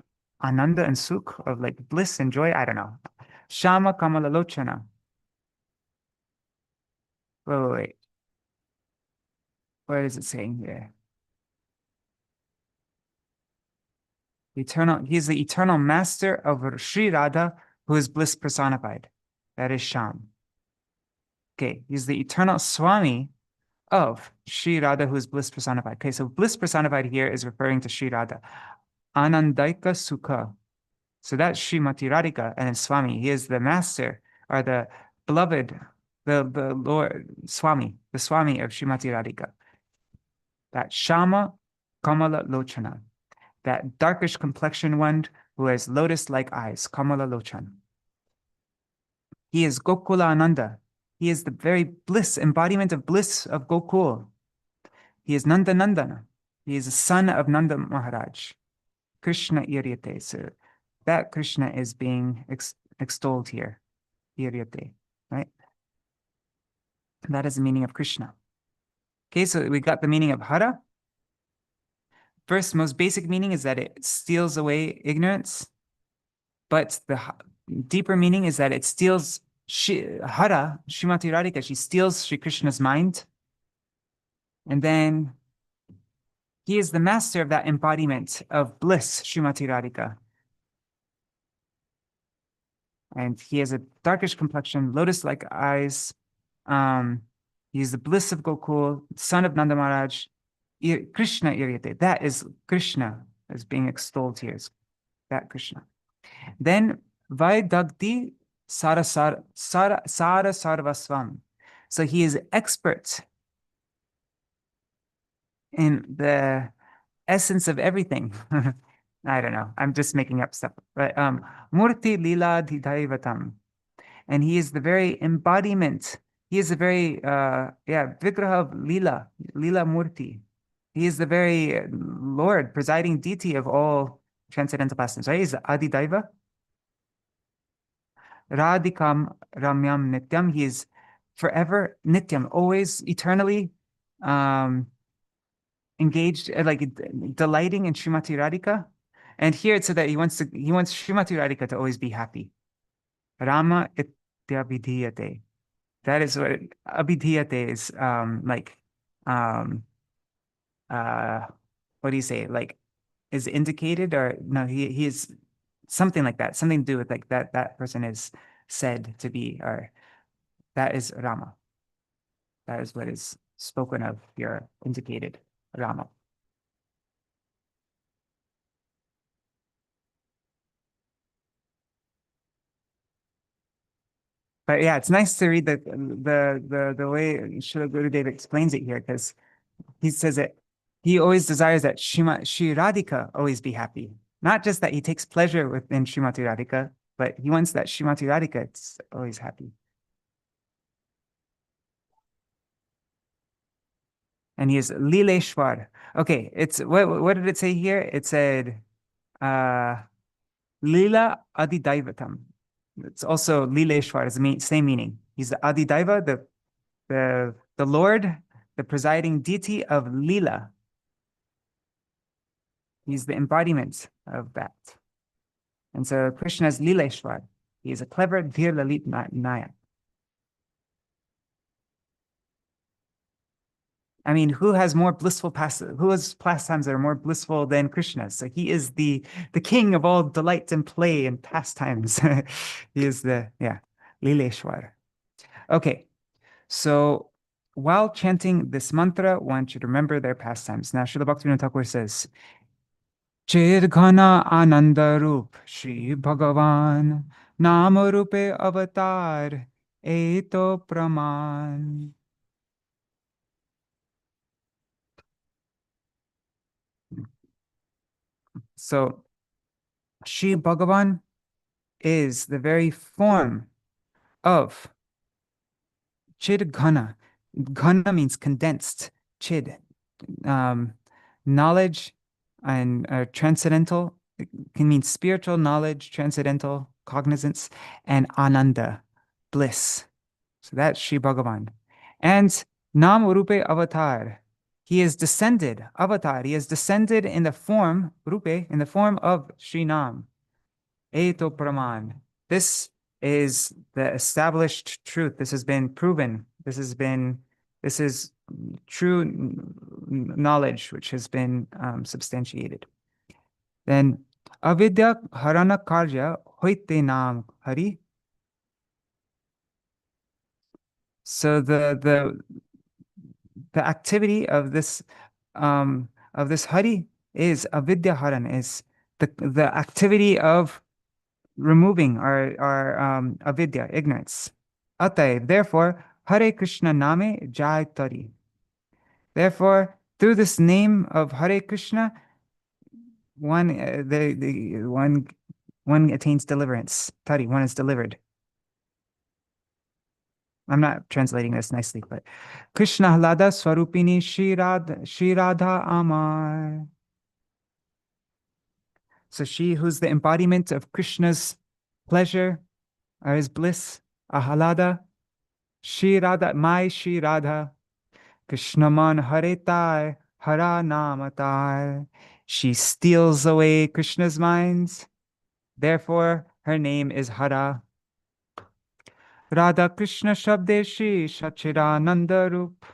S1: ananda and sukh, of like bliss and joy. I don't know. Shama Kamala Lochana. Wait. What is it saying here? He's the eternal master of Sri Radha, who is bliss personified. That is Sham. Okay, he's the eternal Swami of Sri Radha, who is bliss personified. Okay, so bliss personified here is referring to Sri Radha. Anandaika Sukha. So that's Srimati Radhika, and then Swami. He is the master, or the beloved, the Lord, Swami, the Swami of Srimati Radhika. That Shama Kamala Lochana. That darkish complexion one who has lotus-like eyes, Kamala Lochan. He is Gokula Ananda. He is the very bliss, embodiment of bliss of Gokul. He is Nanda Nandana. He is the son of Nanda Maharaj. Krishna Iryate. So that Krishna is being extolled here. Iryate, right? That is the meaning of Krishna. Okay, so we got the meaning of Hara. First, most basic meaning is that it steals away ignorance. But deeper meaning is that it steals Hara, Srimati Radhika, she steals Sri Krishna's mind. And then he is the master of that embodiment of bliss, Srimati Radhika. And he has a darkish complexion, lotus-like eyes. He is the bliss of Gokul, son of Nanda Maharaj. Krishna Iryate. That is Krishna as being extolled here. Is that Krishna. Then Vaidagdi Sarvasvam. So he is expert in the essence of everything. I don't know. I'm just making up stuff. But Murti Lila Dhidaivatam. And he is the very embodiment. He is the very Vigraha of Lila Murti. He is the very Lord, presiding deity of all transcendental pastimes. Right? He's Adidaiva. Radhikam Ramyam Nityam. He is forever Nityam, always eternally engaged, like delighting in Srimati Radhika. And here it said that he wants Srimati Radhika to always be happy. Rama ityabhidhiyate. That is what abhidhiyate is what do you say? Like is indicated, or no, he is something like that, something to do with like that person is said to be, or that is Rama. That is what is spoken of here, indicated, Rama. But yeah, it's nice to read the way Srila Gurudev explains it here, because he says that he always desires that Shri Radhika always be happy. Not just that he takes pleasure within Srimati Radhika, but he wants that Srimati Radhika is always happy. And he is Lileshwar. Okay, it's what did it say here? It said Lila Adidaivatam. It's also Lileshwar, is the same meaning. He's the Adidaiva, the Lord, the presiding deity of Lila. He's the embodiment of that. And so Krishna is Lileshwar. He is a clever Dhir Lalit Nayak. I mean, who has more blissful pastimes? Who has pastimes that are more blissful than Krishna? So he is the king of all delight and play and pastimes. He is Lileshwar. Okay, so while chanting this mantra, one should remember their pastimes. Now, Srila Bhaktivinoda Thakur says, Chirghana Ananda Rup Shri Bhagavan Nama Rupe Avatar Eto Praman. So, Shri Bhagavan is the very form of Chid Ghana. Ghana means condensed. Chid, knowledge and transcendental. It can mean spiritual knowledge, transcendental cognizance, and Ananda, bliss. So that's Shri Bhagavan. And Nam Rupe Avatar. He is descended, Avatar. He is descended in the form, Rupe, in the form of Sri Nam. Eto Praman. This is the established truth. This has been proven. This is true knowledge which has been substantiated. Then avidya harana karya hoite nam hari. So the activity of this hari is avidya haran, is the activity of removing our avidya, ignorance. Atay, therefore, Hare Kṛṣṇa Name Jai Tari. Therefore, through this name of Hare Krishna, one attains deliverance. Tari, one is delivered. I'm not translating this nicely, but Krishna Hlada Swarupini Shri Radha Amar. So she who's the embodiment of Krishna's pleasure or his bliss, Ahalada, Shri Radha, my Shri Radha, Krishnaman Haretai, Hara Namatai. She steals away Krishna's minds. Therefore, Her name is Hara. Radha Krishna Shabdeshi Sachidananda Rup.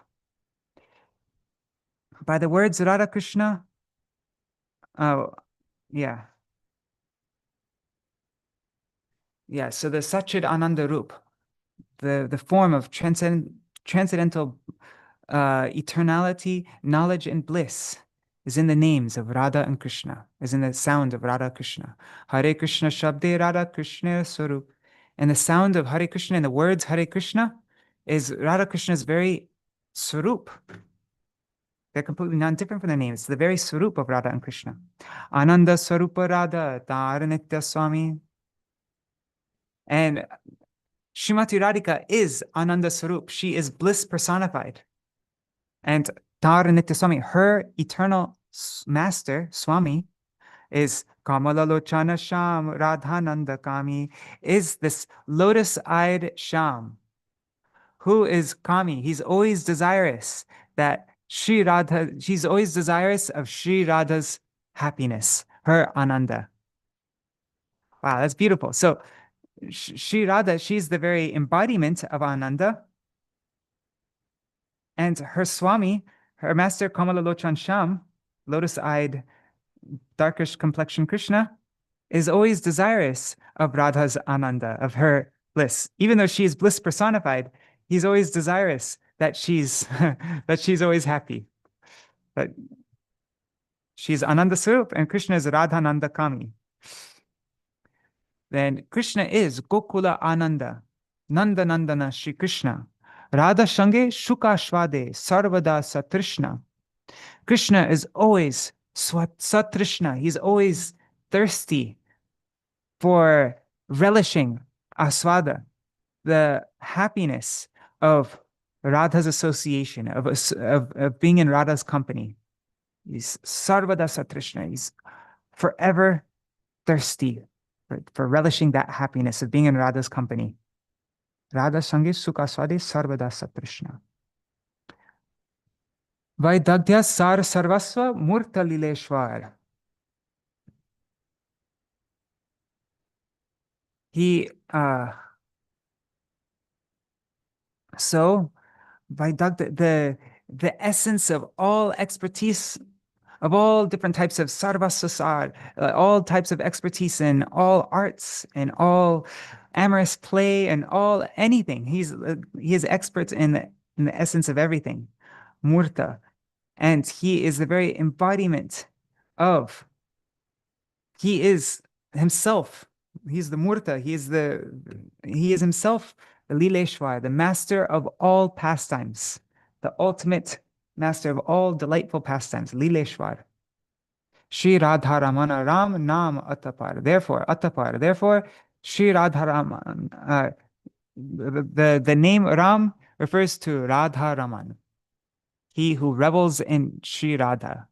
S1: By the words Radha Krishna, yeah. Yeah, so the Sachid Ananda Rup, the form of transcendental eternality, knowledge, and bliss is in the names of Radha and Krishna, is in the sound of Radha Krishna. Hare Krishna Shabde Radha Krishna Swarup. And the sound of Hare Krishna and the words Hare Krishna is Radha Krishna's very Swarup. They're completely non-different from their names. It's the very Swarup of Radha and Krishna. Ananda Swarupa Radha Taranitya Swami. And Srimati Radhika is Ananda Swarup. She is bliss personified. And Taranitya Swami, her eternal master, Swami, is Kamalalochana Sham Radhananda Kami, is this lotus-eyed Sham. Who is Kami? He's always desirous that Shri Radha, she's always desirous of Shri Radha's happiness, her Ananda. Wow, that's beautiful. So Shri Radha, she's the very embodiment of Ananda. And her Swami, her master Kamalalochana Sham, lotus-eyed, darkish complexion Krishna, is always desirous of Radha's Ananda, of her bliss. Even though she is bliss personified, he's always desirous that she's that she's always happy. That she's Ananda Swarup and Krishna is Radhananda Kami. Then Krishna is Gokula Ananda, Nanda Nandana Shri Krishna, Radha Shange Shuka Shvade, Sarvada Satrishna. Krishna is always Satrishna. He's always thirsty for relishing aswada, the happiness of Radha's association, of being in Radha's company. He's Sarvada Satrishna. He's forever thirsty for relishing that happiness of being in Radha's company. Radha Sange Sukha Swade Sarvada Satrishna. Vaidagdhya Sar Sarvasva Murta Lileshwar. So Vaidagdhya, the essence of all expertise, of all different types of sarvasasar, all types of expertise in all arts and all amorous play and all anything. He is expert in the essence of everything, murta, and he is the very embodiment of. He is himself. He's the murta. He is himself the lileshwar, the master of all pastimes, the ultimate master of all delightful pastimes, lileshwar. Shri Radharamana Ram Nam Atapar. Therefore, Shri Radharaman, the name Ram refers to Radharaman, he who revels in Shri Radha.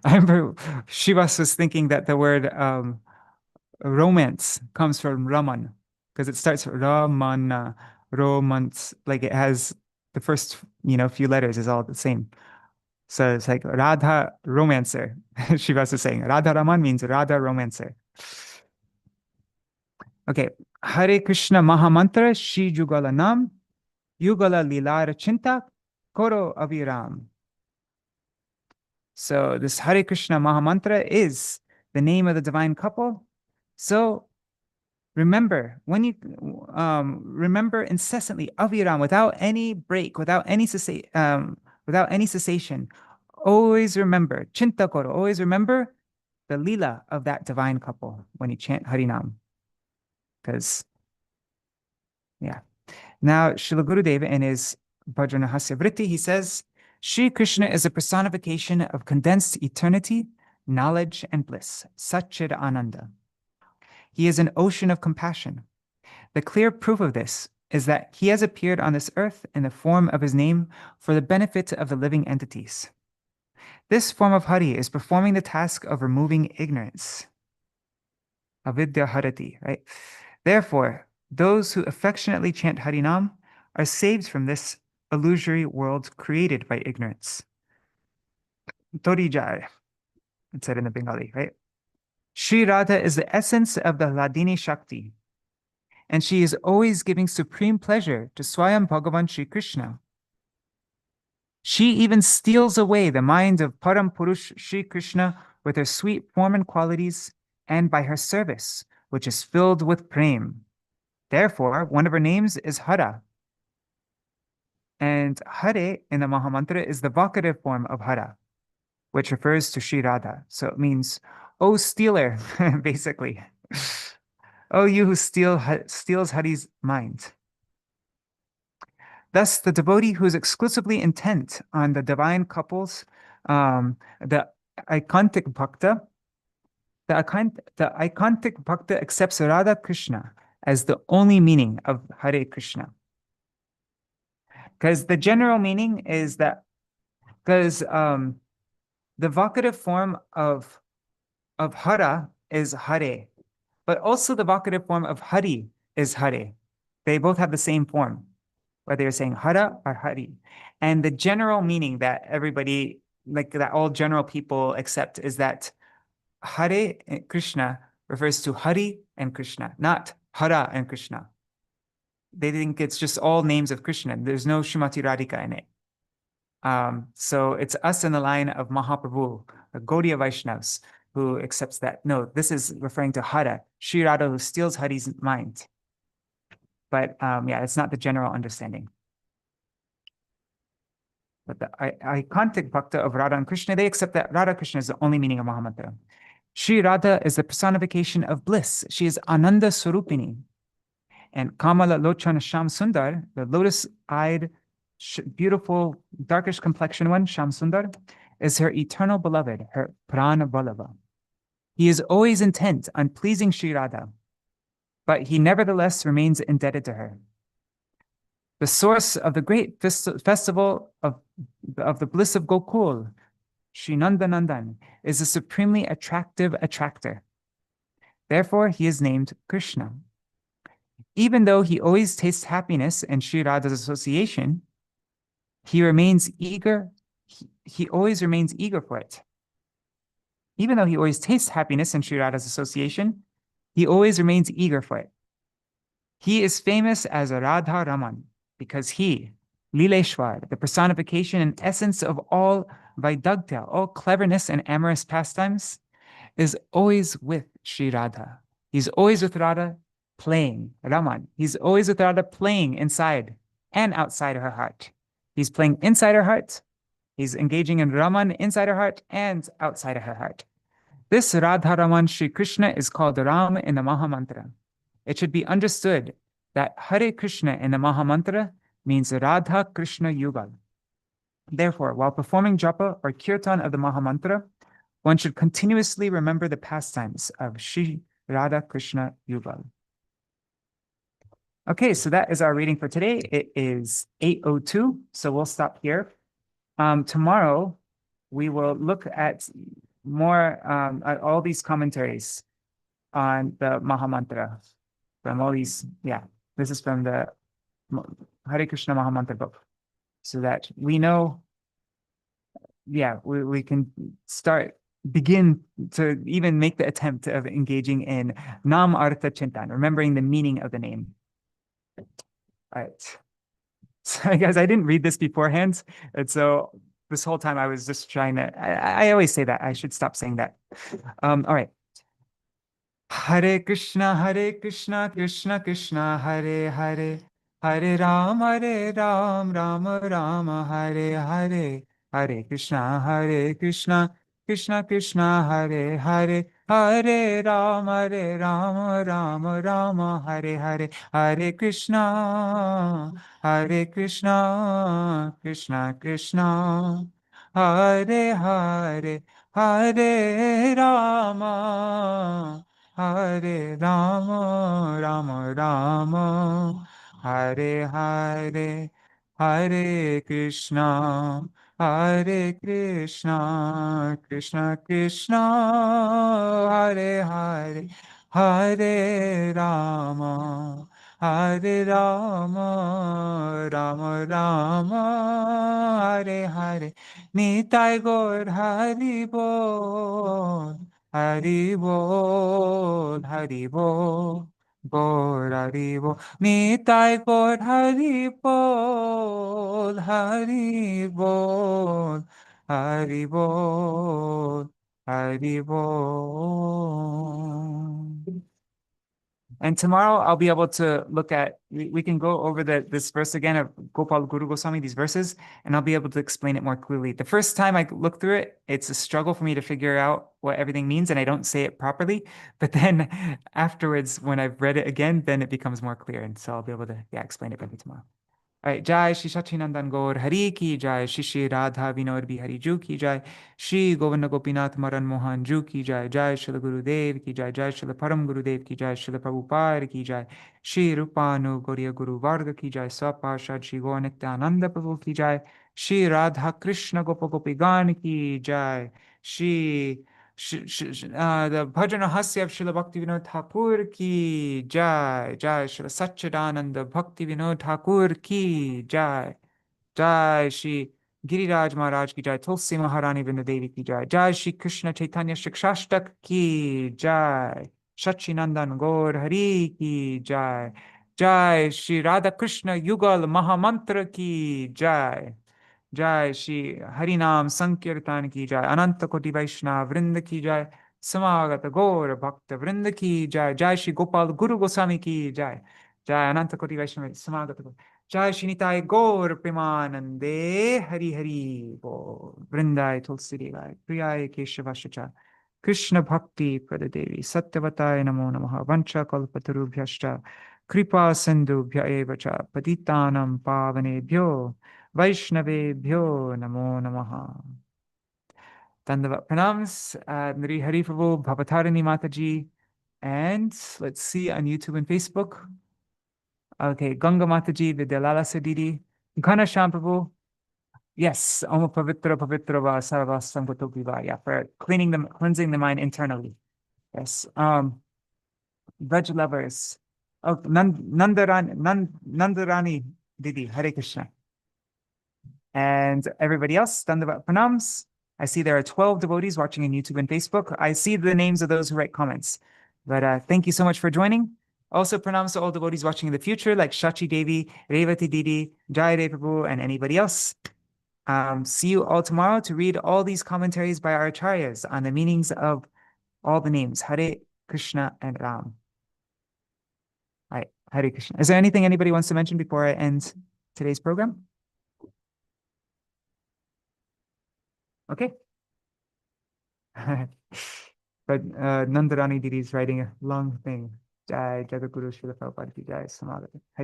S1: I remember Shivas was thinking that the word romance comes from Raman, because it starts Ramana, romance, like it has the first, few letters is all the same. So it's like Radha romancer. Shivas is saying Radha Raman means Radha romancer. Okay. Hare Kṛṣṇa Mahā-mantra Shri Jugala Nam Yugala Lilara Chinta Koro Aviram. So this Hare Kṛṣṇa Mahā-mantra is the name of the divine couple. So remember, when you remember incessantly, aviram, without any break, without any cessation, always remember, chinta koro, always remember the lila of that divine couple when you chant Harinam. Because, yeah. Now, Srila Gurudeva in his Bhajana-rahasya vritti, he says, Shri Krishna is a personification of condensed eternity, knowledge, and bliss, Satchid Ananda. He is an ocean of compassion. The clear proof of this is that he has appeared on this earth in the form of his name for the benefit of the living entities. This form of Hari is performing the task of removing ignorance. Avidya harati, right? Therefore, those who affectionately chant Harinam are saved from this illusory world created by ignorance. Tori jai, it said in the Bengali, right? Sri Radha is the essence of the Hladini Shakti, and she is always giving supreme pleasure to Swayam Bhagavan Shri Krishna. She even steals away the mind of Param Purush Shri Krishna with her sweet form and qualities, and by her service, which is filled with prem. Therefore, one of her names is Hara. And Hare in the Maha-mantra is the vocative form of Hara, which refers to Sri Radha. So it means, oh stealer, basically. Oh, you who steals Hari's mind. Thus, the devotee who is exclusively intent on the divine couples, the Ikantik Bhakta, the Ikantik Bhakta accepts Radha Krishna as the only meaning of Hare Krishna. Because the general meaning is that, because the vocative form of Hara is Hare, but also the vocative form of Hari is Hare. They both have the same form, whether you're saying Hara or Hari. And the general meaning that everybody, like that all general people accept, is that Hare Krishna refers to Hari and Krishna, not Hara and Krishna. They think it's just all names of Krishna. There's no Srimati Radhika in it. So it's us in the line of Mahaprabhu, Gaudiya Vaishnavas, who accepts that. No, this is referring to Hara, Sri Radha, who steals Hari's mind. But yeah, it's not the general understanding. But the Ikantik Bhakta of Radha and Krishna, they accept that Radha Krishna is the only meaning of Mahamantra. Sri Radha is the personification of bliss. She is Ananda Swarupini. And Kamala Lochana Sham Sundar, the lotus-eyed, beautiful, darkish complexioned one, Sham Sundar, is her eternal beloved, her Prana Vallabha. He is always intent on pleasing Sri Radha, but he nevertheless remains indebted to her. The source of the great festival of the bliss of Gokul, Sri Nandanandan, is a supremely attractive attractor. Therefore, he is named Krishna. Even though he always tastes happiness in Sri Radha's association, he remains eager. He always remains eager for it. Even though he always tastes happiness in Sri Radha's association, he always remains eager for it. He is famous as a Radha Raman because he, Lileshwar, the personification and essence of all Vaidagdya, all cleverness and amorous pastimes, is always with Sri Radha. He's always with Radha, playing, Raman. He's always with Radha playing inside and outside her heart. He's playing inside her heart. He's engaging in Raman inside her heart and outside of her heart. This Radha Raman Shri Krishna is called Ram in the Maha-mantra. It should be understood that Hare Krishna in the Maha-mantra means Radha Krishna Yugal. Therefore, while performing japa or kirtan of the Maha-mantra, one should continuously remember the pastimes of Shri Radha Krishna Yugal. Okay, so that is our reading for today. It is 8:02, so we'll stop here. Tomorrow, we will look at more at all these commentaries on the Maha-mantra from all these. Yeah, this is from the Hare Kṛṣṇa Mahā-mantra book, so that we know. Yeah, we can begin to even make the attempt of engaging in mantrārtha-cintanam, remembering the meaning of the name. All right. Sorry, guys, I didn't read this beforehand. And so this whole time I was just trying to, I always say that. I should stop saying that. All right. Hare Kṛṣṇa, Krishna Krishna, Hare Hare, Hare Ram, Rama, Hare Hare, Hare Kṛṣṇa, Krishna Krishna, Hare Hare, Hare Ram, Rama, Hare Hare, Hare Krishna, Krishna Krishna, Hare Hare, Hare Rama, Hare Rama, Rama, Hare Hare, Hare Krishna, Krishna Krishna, Hare Hare, Hare Rama, Rama Rama, Hare Hare, Nitai Gaur Hari Bol. Hari bol, Hari bol, bol, Hari bol. Nitai bol, Hari bol, Hari bol, Hari bol, Hari bol. And tomorrow I'll be able to look at, we can go over this verse again of Gopal Guru Goswami, these verses, and I'll be able to explain it more clearly. The first time I look through it, it's a struggle for me to figure out what everything means, and I don't say it properly. But then afterwards, when I've read it again, then it becomes more clear. And so I'll be able to, yeah, explain it better tomorrow. All right, Jai Shri Sachinandan Gaur Hari Ki Jai, Shri Shri Radha Vinod Bihari Ju Ki Jai, Shri Govinda Gopinath Madan Mohan Ju Ki Jai, Jai Shri Guru Dev Ki Jai, Jai Shri Param Guru Dev Ki Jai, Shri Prabhupada Ki Jai, Shri Rupanu Gauriya Guru Varga Ki Jai, Swapashad Shri Gaur Nityananda Prabhu Ki Jai, Shri Radha Krishna Gopa Gopigan Ki Jai, Shri the Bhajana-rahasya of Srila Bhaktivinoda Thakur ki Jai, Jai Srila Satchidananda Bhaktivinoda Thakur ki Jai, Jai Shri Giriraj Maharaj ki Jai, Tulsi Maharani Vrindadevi ki Jai, Jai Shri Krishna Chaitanya Shikṣāṣṭaka ki Jai, Sachinandan Gaur Hari ki Jai, Jai Shri Radha Krishna Yugal Maha-mantra ki Jai, Jai Shri Harinam Sankirtan ki Jai, Ananta Koti Vaishnava Vrinda ki Jai, Samagata Gaur Bhakta Vrinda ki Jai, Jai Shri Gopal Guru Goswami ki Jai, Jai Ananta Koti Vaishnava Samagata Gaur, Jai Shri Nitai Gaur Premanande Hari Hari Bol, Vrindai Tulsi Devai, Priyai Keshavashacha, Krishna Bhakti Pradadevi, Satyavataya Namo Namaha, Vancha Kalpatarubhyashcha, Kripa Sindhubhya Evacha, Patitanam Pavanebhyo, Vaishnavebhyo Namo Namaha. Dandavat Pranams, Nri Hari Prabhu, Bhavatarani Mataji, and let's see on YouTube and Facebook. Okay, Ganga Mataji, Vidyalala Sadidi, Ghana Sham Prabhu. Yes, Om Pavitra Pavitra Va Sarva Sankatopi Va. Yeah, for cleansing the mind internally. Yes. Veg lovers. Oh, Nandarani Didi, Hare Krishna. And everybody else, Dandavat Pranams. I see there are 12 devotees watching on YouTube and Facebook. I see the names of those who write comments. But thank you so much for joining. Also, pranams to all devotees watching in the future, like Shachi Devi, Revati Didi, Jai Dev Prabhu, and anybody else. See you all tomorrow to read all these commentaries by our acharyas on the meanings of all the names, Hare, Krishna, and Ram. All right, Hare Krishna. Is there anything anybody wants to mention before I end today's program? Okay. But Nandarani Didi is writing a long thing. Jai Jagaguru Srila Prabhupada Ki Jai Samagata. Hari